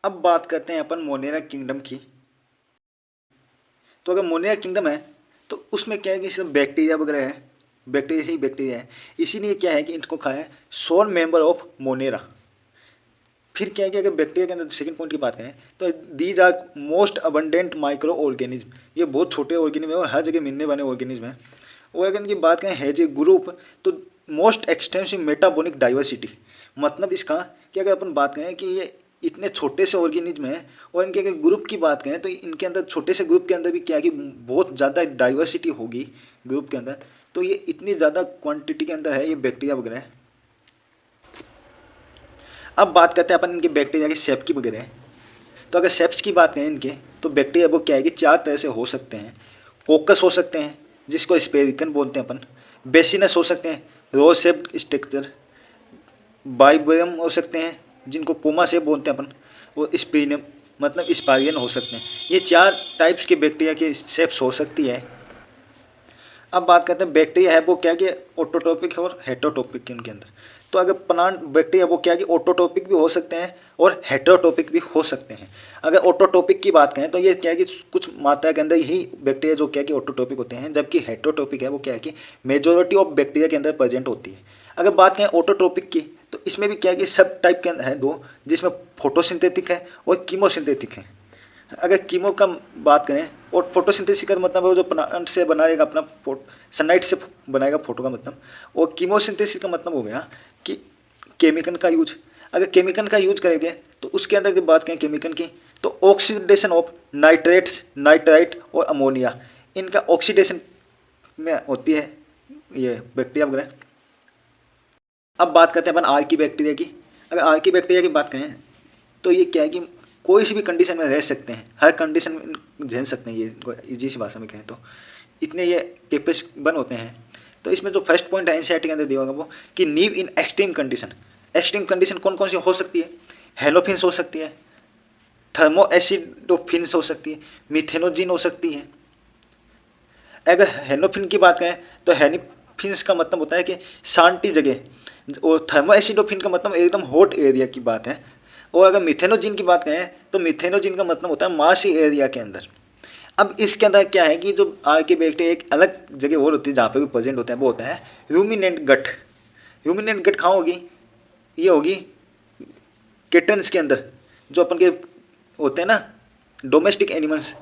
अब बात करते हैं अपन मोनेरा किंगडम की। तो अगर मोनेरा किंगडम है तो उसमें क्या है कि इसमें बैक्टीरिया वगैरह है, बैक्टीरिया ही बैक्टीरिया है। इसीलिए क्या है कि इनको कहा है सोल मेंबर ऑफ मोनेरा। फिर क्या है कि अगर बैक्टीरिया के अंदर सेकंड पॉइंट की बात करें तो these are most abundant micro organism. ये बहुत छोटे ऑर्गेनिज्म है और हर जगह मिलने वाले ऑर्गेनिज्म है। और अगर इनकी बात करें हैज ए ग्रुप तो मोस्ट एक्सटेंसिव मेटाबॉलिक डाइवर्सिटी। मतलब इसका कि अगर अपन बात करें कि ये इतने छोटे से ऑर्गेनिज्म हैं और इनके अगर ग्रुप की बात करें तो इनके अंदर छोटे से ग्रुप के अंदर भी क्या है कि बहुत ज़्यादा डाइवर्सिटी होगी ग्रुप के अंदर। तो ये इतनी ज़्यादा क्वांटिटी के अंदर है ये बैक्टीरिया वगैरह। अब बात करते हैं अपन इनके बैक्टीरिया के शेप की वगैरह। तो अगर शेप्स की बात करें इनके तो बैक्टीरिया वो क्या है कि चार तरह से हो सकते हैं। कोकस हो सकते हैं जिसको स्पेरिकन बोलते हैं अपन। बेसिनस हो सकते हैं रो शेप्ड स्ट्रक्चर। बाइबरम हो सकते हैं जिनको कोमा शेप बोलते हैं अपन। वो स्पिनियम मतलब स्पारियन हो सकते हैं। ये चार टाइप्स के बैक्टीरिया के शेप्स हो सकती है। अब बात करते हैं बैक्टीरिया है वो क्या कि ऑटोटॉपिक और हेटरोटॉपिक के उनके अंदर। तो अगर प्लांट बैक्टीरिया वो क्या कि ऑटोटॉपिक भी हो सकते हैं और हेटरोटॉपिक भी हो सकते हैं। अगर ऑटोटॉपिक की बात करें तो ये क्या है कि कुछ मात्रा के अंदर ही बैक्टीरिया जो क्या कि ऑटोटॉपिक होते हैं, जबकि हेटरोटॉपिक है वो क्या है कि मेजोरिटी ऑफ बैक्टीरिया के अंदर प्रेजेंट होती है। अगर बात करें ऑटोटॉपिक की तो इसमें भी क्या है कि सब टाइप के हैं दो, जिसमें फोटोसिंथेटिक है और कीमोसिंथेटिक है। अगर कीमो का बात करें और फोटोसिंथेसिस का मतलब है वो जो प्लांट से बनाएगा अपना सनलाइट से बनाएगा फोटो का मतलब। और कीमोसिंथेसिस का मतलब हो गया कि केमिकल का यूज। अगर केमिकल का यूज करेंगे तो उसके अंदर की बात करें केमिकल की तो ऑक्सीडेशन ऑफ नाइट्रेट्स, नाइट्राइट और अमोनिया, इनका ऑक्सीडेशन में होती है ये बैक्टीरिया वगैरह। अब बात करते हैं अपन आर की बैक्टीरिया की। अगर आर की बैक्टीरिया की बात करें तो ये क्या है कि कोई सी भी कंडीशन में रह सकते हैं, हर कंडीशन में झेल सकते हैं। ये इजी सी भाषा में कहें तो इतने ये केपेबल होते हैं। तो इसमें जो फर्स्ट पॉइंट है एनसीईआरटी के अंदर दिया होगा वो कि नीव in extreme condition. Extreme condition कौन कौन सी हो सकती है? हेलोफिन्स हो सकती है, थर्मो एसिडोफिन्स हो सकती है, मिथेनोजिन हो सकती है। अगर हेलोफिन की बात करें तो हेनिफिन्स का मतलब होता है कि शांति जगह, और थर्मो एसिडोफिन का मतलब एकदम हॉट एरिया की बात है। और अगर मिथेनोजिन की बात करें तो मिथेनोजिन का मतलब होता है मार्शी एरिया के अंदर। अब इसके अंदर क्या है कि जो आर के बैक्टीरिया एक अलग जगह और होती है जहाँ पे भी प्रेजेंट होता है वो होता है रूमिनेंट गट। रूमिनेंट गट कहाँ होगी? ये होगी केटन्स के अंदर, जो अपन के होते हैं ना डोमेस्टिक एनिमल्स,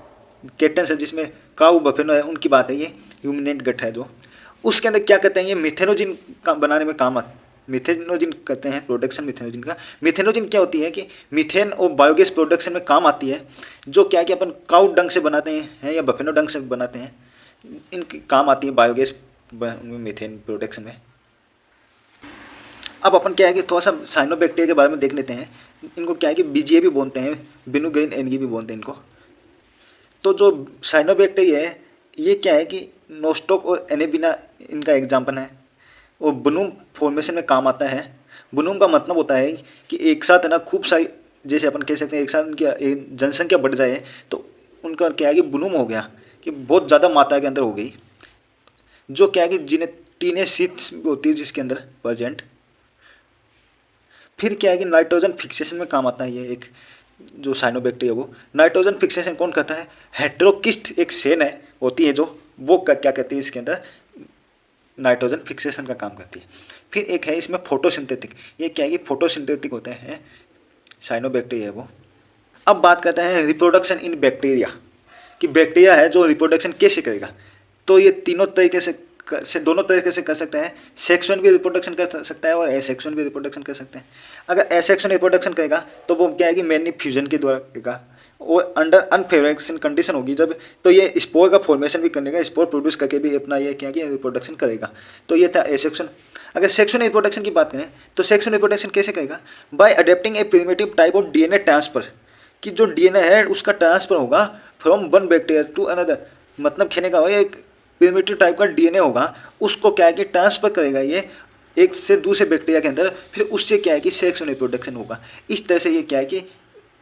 केटन्स है जिसमें काऊ बफेलो है, उनकी बात है। ये ह्यूमिनेंट गट है जो उसके अंदर क्या करते हैं ये मिथेनोजिन का बनाने में काम आते, मिथेनोजिन करते हैं प्रोडक्शन मिथेनोजिन का। मिथेनोजिन क्या होती है कि मीथेन और बायोगैस प्रोडक्शन में काम आती है, जो क्या है कि अपन काऊ डंग से बनाते हैं या बफेलो डंग से बनाते हैं, इनकी काम आती है बायोगैस मीथेन प्रोडक्शन में। अब अपन क्या है कि थोड़ा सा साइनोबैक्टीरिया के बारे में देख लेते हैं। इनको क्या है कि बीजीए भी बोलते हैं, बिनुग्रीन एनगी भी बोलते हैं इनको। तो जो साइनोबैक्टीरिया है ये क्या है कि नोस्टोक और एनेबिना इनका एग्जाम्पल है। और बुनूम फॉर्मेशन में काम आता है। बुनूम का मतलब होता है कि एक साथ है ना खूब सारी, जैसे अपन कह सकते हैं एक साथ उनकी जनसंख्या बढ़ जाए तो उनका क्या है कि बुनूम हो गया कि बहुत ज़्यादा मात्रा के अंदर हो गई, जो क्या है कि जिन्हें टीनेज सीट्स होती है जिसके अंदर प्रेजेंट। फिर क्या है कि नाइट्रोजन फिक्सेशन में काम आता है ये एक जो साइनोबैक्टीरिया। वो नाइट्रोजन फिक्सेशन कौन करता है? हेट्रोकिस्ट एक सेल है होती है जो वो क्या कहती है इसके अंदर नाइट्रोजन फिक्सेशन का काम करती है। फिर एक है इसमें फोटोसिंथेटिक। ये क्या है कि फोटोसिंथेटिक होते हैं साइनोबैक्टीरिया है वो। अब बात करते हैं रिप्रोडक्शन इन बैक्टीरिया कि बैक्टीरिया है जो रिप्रोडक्शन कैसे करेगा। तो ये तीनों तरीके से दोनों तरीके से कर सकते हैं। सेक्सुअल भी रिप्रोडक्शन कर सकता है और एसेक्सुअल भी रिप्रोडक्शन कर सकते हैं। अगर एसेक्सुअल रिप्रोडक्शन करेगा तो वो क्या है कि मेनली फ्यूजन के द्वारा करेगा और अंडर अनफेवरेबल कंडीशन होगी जब, तो ये स्पोर का फॉर्मेशन भी करने का, स्पोर प्रोड्यूस करके भी अपना ये क्या कि रिप्रोडक्शन करेगा। तो ये था एसेक्सुअल। अगर सेक्सुअल रिप्रोडक्शन की बात करें तो सेक्सुअल रिप्रोडक्शन कैसे करेगा? By adapting a primitive type of DNA transfer, कि जो डीएनए है उसका ट्रांसफर होगा from one bacteria to another. मतलब कहने का एक प्रिमिटिव टाइप का डीएनए होगा, उसको क्या है कि ट्रांसफर करेगा ये एक से दूसरे बैक्टीरिया के अंदर, फिर उससे क्या है कि सेक्सुअल रिप्रोडक्शन होगा। इस तरह से ये क्या है कि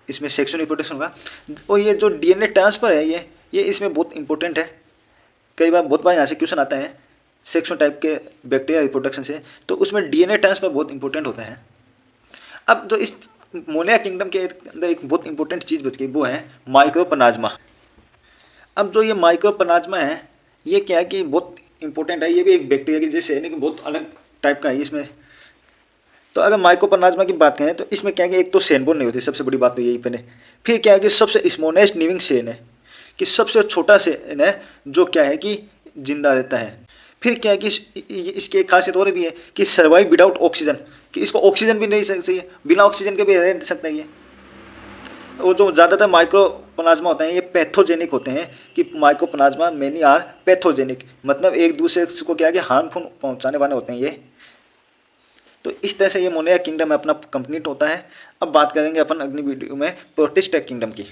इसमें सेक्सुअल रिप्रोडक्शन होगा। और ये जो डीएनए ट्रांसफर है ये इसमें बहुत इंपॉर्टेंट है। कई बार बहुत बार यहाँ से क्वेश्चन आता है सेक्सुअल टाइप के बैक्टीरिया रिप्रोडक्शन से, तो उसमें डीएनए ट्रांसफर बहुत इंपॉर्टेंट होता है। अब जो इस मोनिया किंगडम के अंदर एक बहुत इंपॉर्टेंट चीज़ बच गई, वो है माइक्रोप्लाज्मा। अब जो ये माइक्रोप्लाज्मा है, ये क्या है कि बहुत इंपॉर्टेंट है, ये भी एक बैक्टीरिया की जैसे है, लेकिन बहुत अलग टाइप का है इसमें। तो अगर माइक्रोप्लाज्मा की बात करें तो इसमें क्या है कि एक तो सेनबोन नहीं होती, सबसे बड़ी बात तो यही पे है। फिर क्या है कि सबसे स्मॉलेस्ट लिविंग सेल है, कि सबसे छोटा सेल है जो क्या है कि जिंदा रहता है। फिर क्या है कि इसकी एक खासियत और भी है कि सर्वाइव विदाउट ऑक्सीजन, कि इसको ऑक्सीजन भी नहीं चाहिए, बिना ऑक्सीजन के भी रह सकता है ये। वो जो ज़्यादातर माइक्रोप्लाज्मा होते हैं ये पैथोजेनिक होते हैं, कि माइक्रोप्लाज्मा मेनी आर पैथोजेनिक, मतलब एक दूसरे को क्या है कि हार्मफुल पहुंचाने वाले होते हैं ये। तो इस तरह से ये मोनिया किंगडम अपना कंप्लीट होता है। अब बात करेंगे अपन अगली वीडियो में प्रोटिस्टा किंगडम की।